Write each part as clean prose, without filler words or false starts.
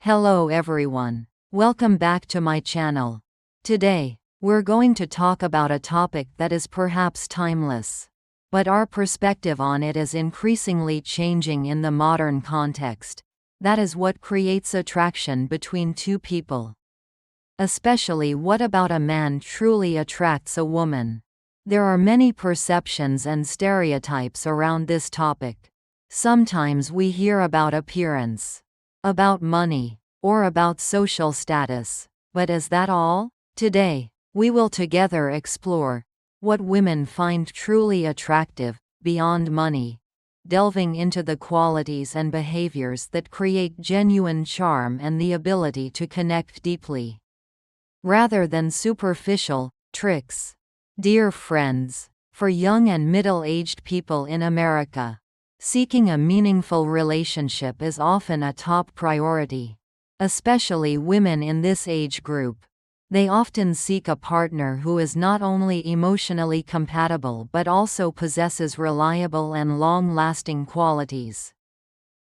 Hello everyone. Welcome back to my channel. Today, we're going to talk about a topic that is perhaps timeless, but our perspective on it is increasingly changing in the modern context. That is what creates attraction between two people. Especially, what about a man truly attracts a woman? There are many perceptions and stereotypes around this topic. Sometimes we hear about appearance, about money, or about social status. But is that all? Today, we will together explore what women find truly attractive, beyond money, delving into the qualities and behaviors that create genuine charm and the ability to connect deeply, rather than superficial tricks. Dear friends, for young and middle-aged people in America, seeking a meaningful relationship is often a top priority. Especially women in this age group. They often seek a partner who is not only emotionally compatible but also possesses reliable and long-lasting qualities.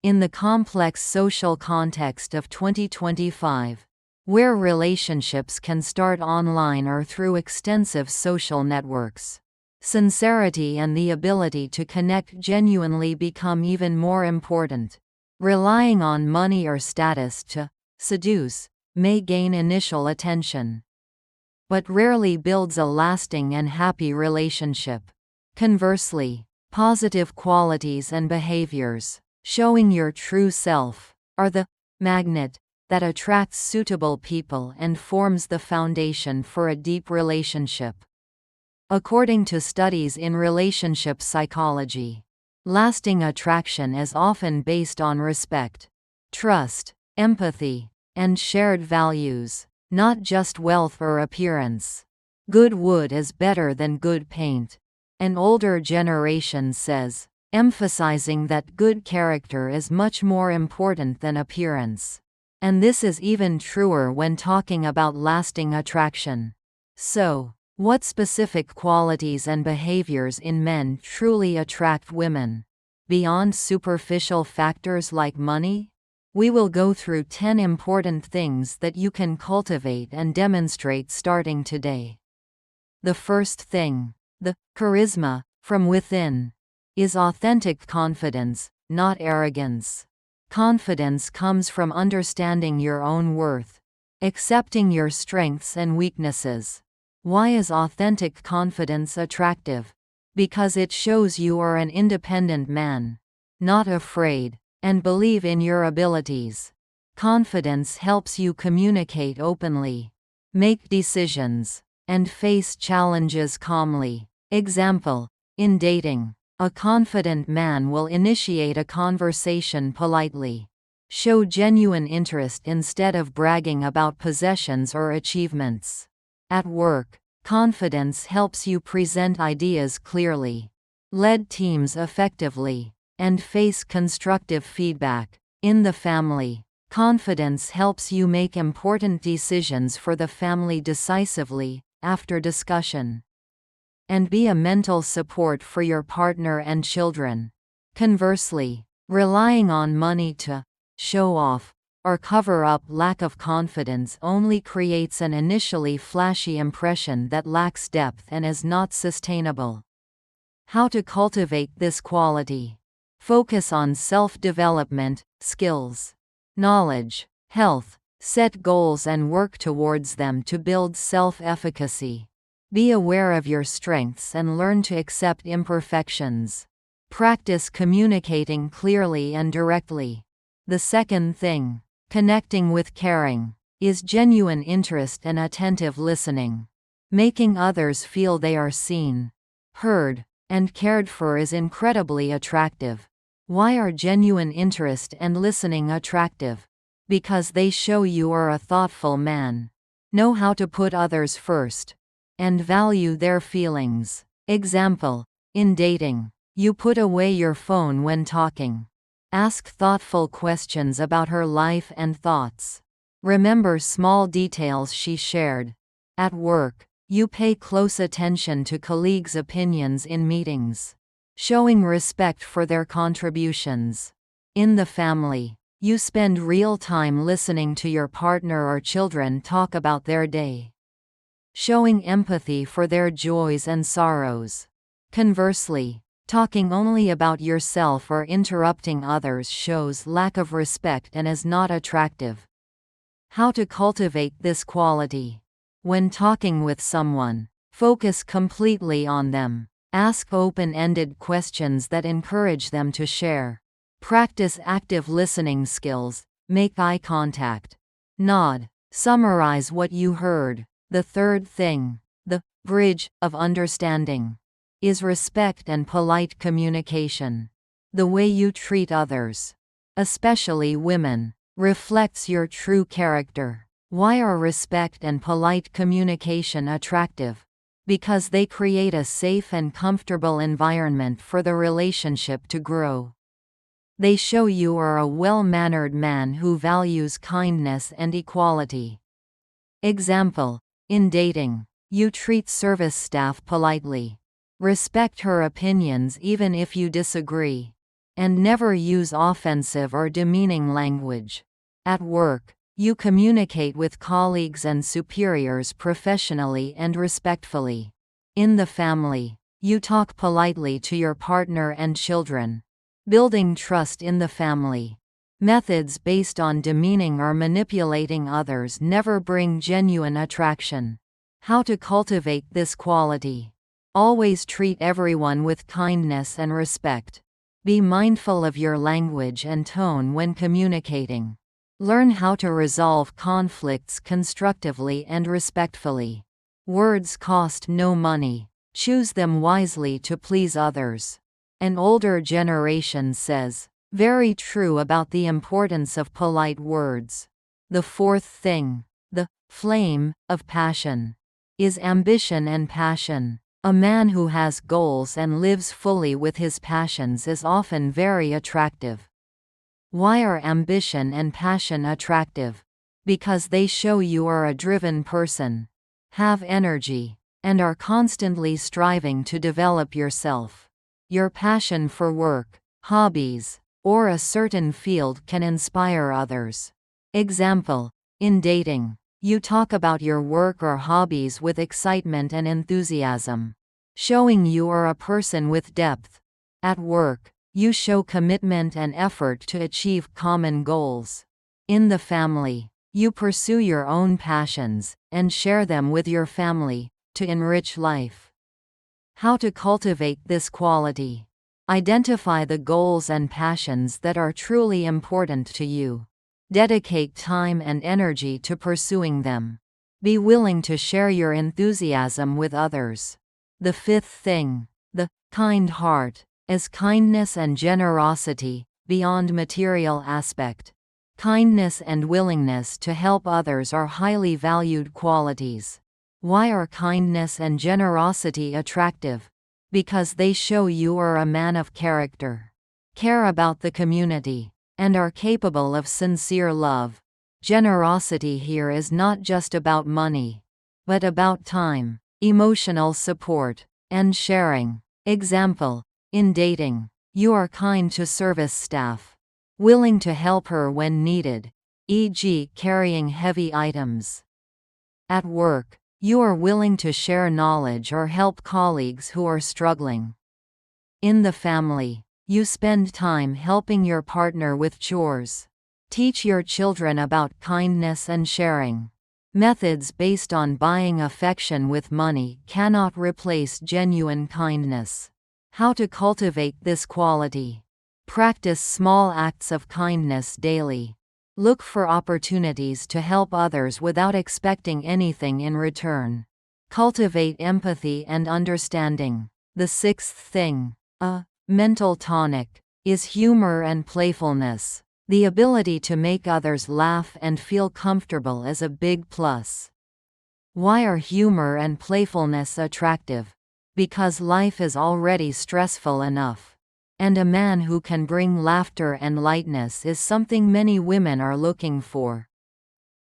In the complex social context of 2025, where relationships can start online or through extensive social networks, sincerity and the ability to connect genuinely become even more important. Relying on money or status to seduce may gain initial attention, but rarely builds a lasting and happy relationship. Conversely, positive qualities and behaviors, showing your true self, are the magnet that attracts suitable people and forms the foundation for a deep relationship. According to studies in relationship psychology, lasting attraction is often based on respect, trust, empathy, and shared values, not just wealth or appearance. Good wood is better than good paint, an older generation says, emphasizing that good character is much more important than appearance. And this is even truer when talking about lasting attraction. So, what specific qualities and behaviors in men truly attract women, beyond superficial factors like money? We will go through 10 important things that you can cultivate and demonstrate starting today. The first thing, the charisma from within, is authentic confidence, not arrogance. Confidence comes from understanding your own worth, accepting your strengths and weaknesses. Why is authentic confidence attractive? Because it shows you are an independent man, not afraid, and believe in your abilities. Confidence helps you communicate openly, make decisions, and face challenges calmly. Example, in dating, a confident man will initiate a conversation politely, show genuine interest instead of bragging about possessions or achievements. At work, confidence helps you present ideas clearly, lead teams effectively, and face constructive feedback. In the family, confidence helps you make important decisions for the family decisively, after discussion, and be a mental support for your partner and children. Conversely, relying on money to show off or cover up lack of confidence only creates an initially flashy impression that lacks depth and is not sustainable. How to cultivate this quality? Focus on self-development, skills, knowledge, health, set goals and work towards them to build self-efficacy. Be aware of your strengths and learn to accept imperfections. Practice communicating clearly and directly. The second thing, connecting with caring, is genuine interest and attentive listening. Making others feel they are seen, heard, and cared for is incredibly attractive. Why are genuine interest and listening attractive? Because they show you are a thoughtful man, know how to put others first, and value their feelings. Example, in dating, you put away your phone when talking. Ask thoughtful questions about her life and thoughts. Remember small details she shared. At work, you pay close attention to colleagues' opinions in meetings, showing respect for their contributions. In the family, You spend real time listening to your partner or children talk about their day, showing empathy for their joys and sorrows. Conversely, talking only about yourself or interrupting others shows lack of respect and is not attractive. How to cultivate this quality? When talking with someone, focus completely on them. Ask open-ended questions that encourage them to share. Practice active listening skills. Make eye contact. Nod. Summarize what you heard. The third thing, the bridge of understanding, is respect and polite communication. The way you treat others, especially women, reflects your true character. Why are respect and polite communication attractive? Because they create a safe and comfortable environment for the relationship to grow. They show you are a well-mannered man who values kindness and equality. Example: in dating, you treat service staff politely. Respect her opinions even if you disagree. And never use offensive or demeaning language. At work, you communicate with colleagues and superiors professionally and respectfully. In the family, you talk politely to your partner and children. Building trust in the family. Methods based on demeaning or manipulating others never bring genuine attraction. How to cultivate this quality? Always treat everyone with kindness and respect. Be mindful of your language and tone when communicating. Learn how to resolve conflicts constructively and respectfully. Words cost no money. Choose them wisely to please others. An older generation says, very true about the importance of polite words. The fourth thing, the flame of passion, is ambition and passion. A man who has goals and lives fully with his passions is often very attractive. Why are ambition and passion attractive? Because they show you are a driven person, have energy, and are constantly striving to develop yourself. Your passion for work, hobbies, or a certain field can inspire others. Example: in dating, you talk about your work or hobbies with excitement and enthusiasm, showing you are a person with depth. At work, you show commitment and effort to achieve common goals. In the family, you pursue your own passions and share them with your family to enrich life. How to cultivate this quality? Identify the goals and passions that are truly important to you. Dedicate time and energy to pursuing them. Be willing to share your enthusiasm with others. The fifth thing, the kind heart, is kindness and generosity, beyond material aspect. Kindness and willingness to help others are highly valued qualities. Why are kindness and generosity attractive? Because they show you are a man of character, care about the community, and are capable of sincere love. Generosity here is not just about money, but about time, emotional support, and sharing. Example: in dating, you are kind to service staff, willing to help her when needed, e.g., carrying heavy items. At work, you are willing to share knowledge or help colleagues who are struggling. In the family, you spend time helping your partner with chores. Teach your children about kindness and sharing. Methods based on buying affection with money cannot replace genuine kindness. How to cultivate this quality? Practice small acts of kindness daily. Look for opportunities to help others without expecting anything in return. Cultivate empathy and understanding. The sixth thing, a mental tonic, is humor and playfulness. The ability to make others laugh and feel comfortable is a big plus. Why are humor and playfulness attractive? Because life is already stressful enough. And a man who can bring laughter and lightness is something many women are looking for.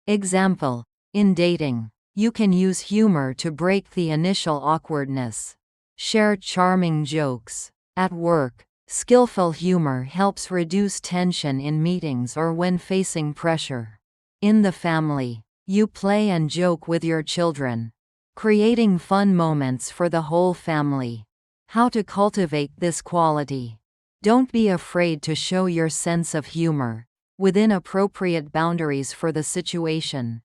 Example: in dating, you can use humor to break the initial awkwardness. Share charming jokes. At work, Skillful humor helps reduce tension in meetings or when facing pressure. In the family, you play and joke with your children, creating fun moments for the whole family. How to cultivate this quality? Don't be afraid to show your sense of humor, within appropriate boundaries for the situation.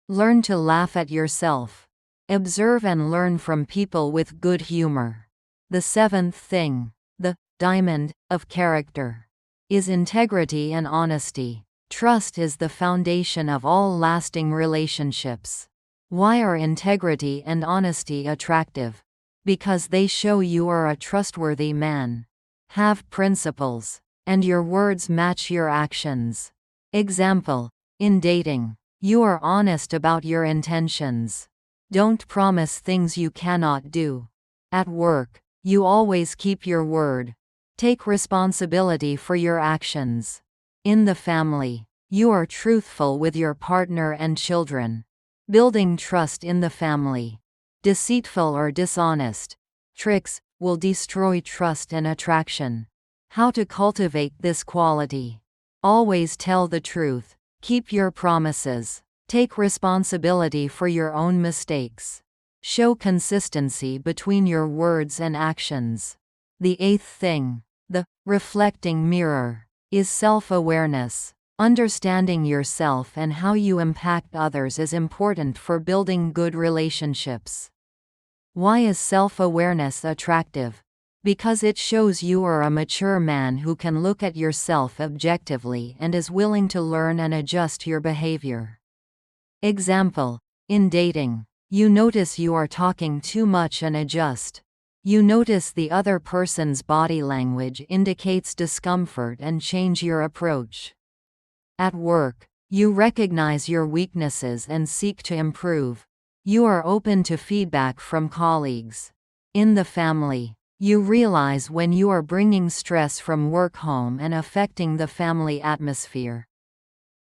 Learn to laugh at yourself. Observe and learn from people with good humor. The seventh thing, the diamond of character, is integrity and honesty. Trust is the foundation of all lasting relationships. Why are integrity and honesty attractive? Because they show you are a trustworthy man. Have principles, and your words match your actions. Example: in dating, you are honest about your intentions. Don't promise things you cannot do. At work, you always keep your word. Take responsibility for your actions. In the family, you are truthful with your partner and children, building trust in the family. Deceitful or dishonest tricks will destroy trust and attraction. How to cultivate this quality? Always tell the truth. Keep your promises. Take responsibility for your own mistakes. Show consistency between your words and actions. The eighth thing, the reflecting mirror, is self-awareness. Understanding yourself and how you impact others is important for building good relationships. Why is self-awareness attractive? Because it shows you are a mature man who can look at yourself objectively and is willing to learn and adjust your behavior. Example: in dating, you notice you are talking too much and adjust. You notice the other person's body language indicates discomfort and change your approach. At work, you recognize your weaknesses and seek to improve. You are open to feedback from colleagues. In the family, you realize when you are bringing stress from work home and affecting the family atmosphere,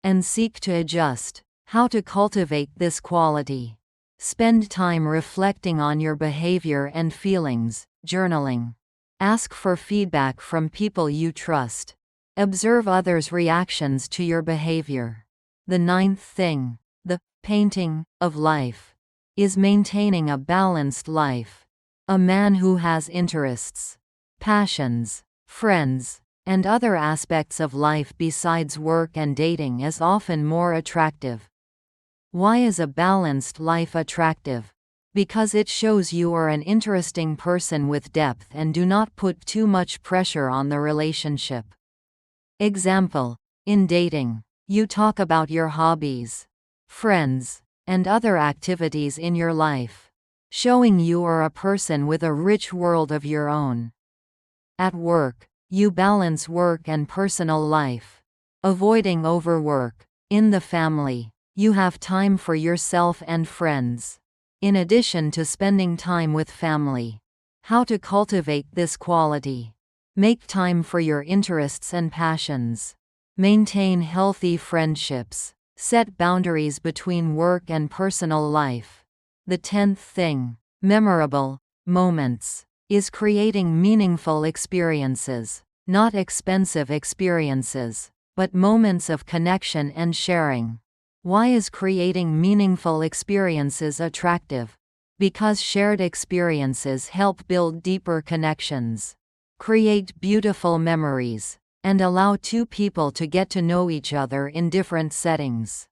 and seek to adjust. How to cultivate this quality? Spend time reflecting on your behavior and feelings, journaling. Ask for feedback from people you trust. Observe others' reactions to your behavior. The ninth thing, the painting of life, is maintaining a balanced life. A man who has interests, passions, friends, and other aspects of life besides work and dating is often more attractive. Why is a balanced life attractive? Because it shows you are an interesting person with depth and do not put too much pressure on the relationship. Example: in dating, you talk about your hobbies, friends, and other activities in your life, showing you are a person with a rich world of your own. At work, you balance work and personal life, avoiding overwork. In the family, you have time for yourself and friends, in addition to spending time with family. How to cultivate this quality? Make time for your interests and passions. Maintain healthy friendships. Set boundaries between work and personal life. The 10th thing, memorable moments, is creating meaningful experiences, not expensive experiences, but moments of connection and sharing. Why is creating meaningful experiences attractive? Because shared experiences help build deeper connections, create beautiful memories, and allow two people to get to know each other in different settings.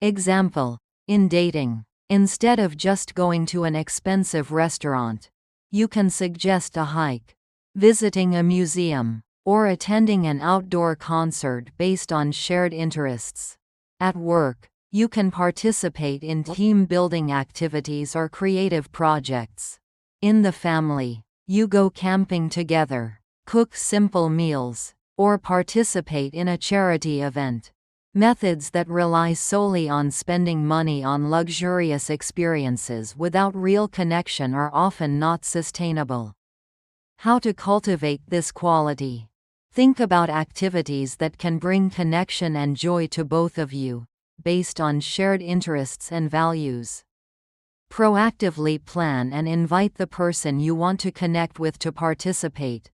Example: in dating, instead of just going to an expensive restaurant, you can suggest a hike, visiting a museum, or attending an outdoor concert based on shared interests. At work, you can participate in team-building activities or creative projects. In the family, you go camping together, cook simple meals, or participate in a charity event. Methods that rely solely on spending money on luxurious experiences without real connection are often not sustainable. How to cultivate this quality? Think about activities that can bring connection and joy to both of you, based on shared interests and values. Proactively plan and invite the person you want to connect with to participate.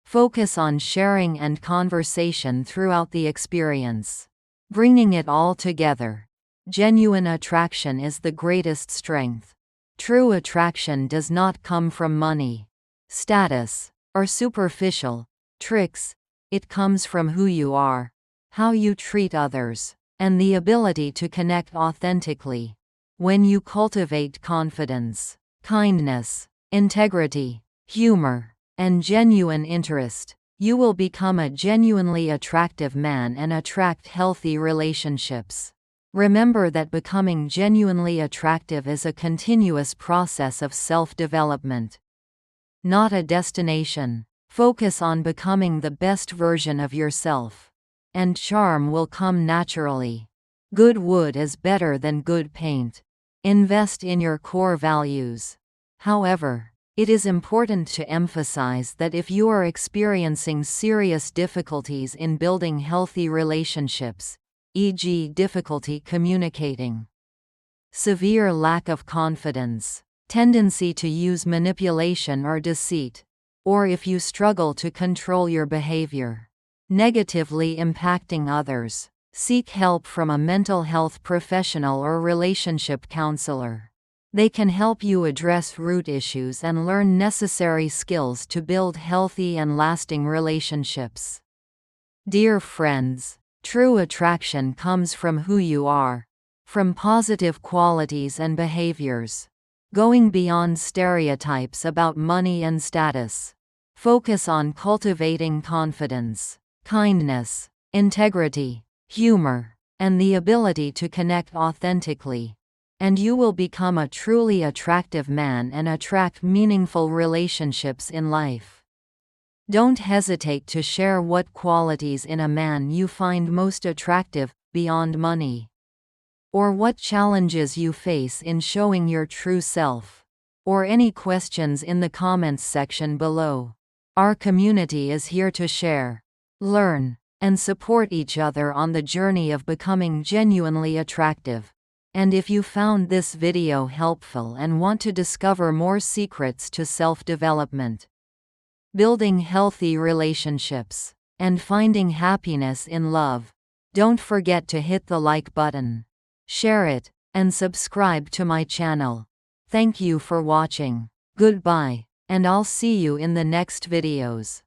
Focus on sharing and conversation throughout the experience, bringing it all together. Genuine attraction is the greatest strength. True attraction does not come from money, status, or superficial tricks. It comes from who you are, how you treat others, and the ability to connect authentically. When you cultivate confidence, kindness, integrity, humor, and genuine interest, you will become a genuinely attractive man and attract healthy relationships. Remember that becoming genuinely attractive is a continuous process of self-development, not a destination. Focus on becoming the best version of yourself, and charm will come naturally. Good wood is better than good paint. Invest in your core values. However, it is important to emphasize that if you are experiencing serious difficulties in building healthy relationships, e.g., difficulty communicating, severe lack of confidence, tendency to use manipulation or deceit, or if you struggle to control your behavior, negatively impacting others, seek help from a mental health professional or relationship counselor. They can help you address root issues and learn necessary skills to build healthy and lasting relationships. Dear friends, true attraction comes from who you are, from positive qualities and behaviors. Going beyond stereotypes about money and status. Focus on cultivating confidence, kindness, integrity, humor, and the ability to connect authentically. And you will become a truly attractive man and attract meaningful relationships in life. Don't hesitate to share what qualities in a man you find most attractive, beyond money. Or what challenges you face in showing your true self. Or any questions in the comments section below. Our community is here to share, learn, and support each other on the journey of becoming genuinely attractive. And if you found this video helpful and want to discover more secrets to self-development, building healthy relationships, and finding happiness in love, don't forget to hit the like button, share it, and subscribe to my channel. Thank you for watching. Goodbye, and I'll see you in the next videos.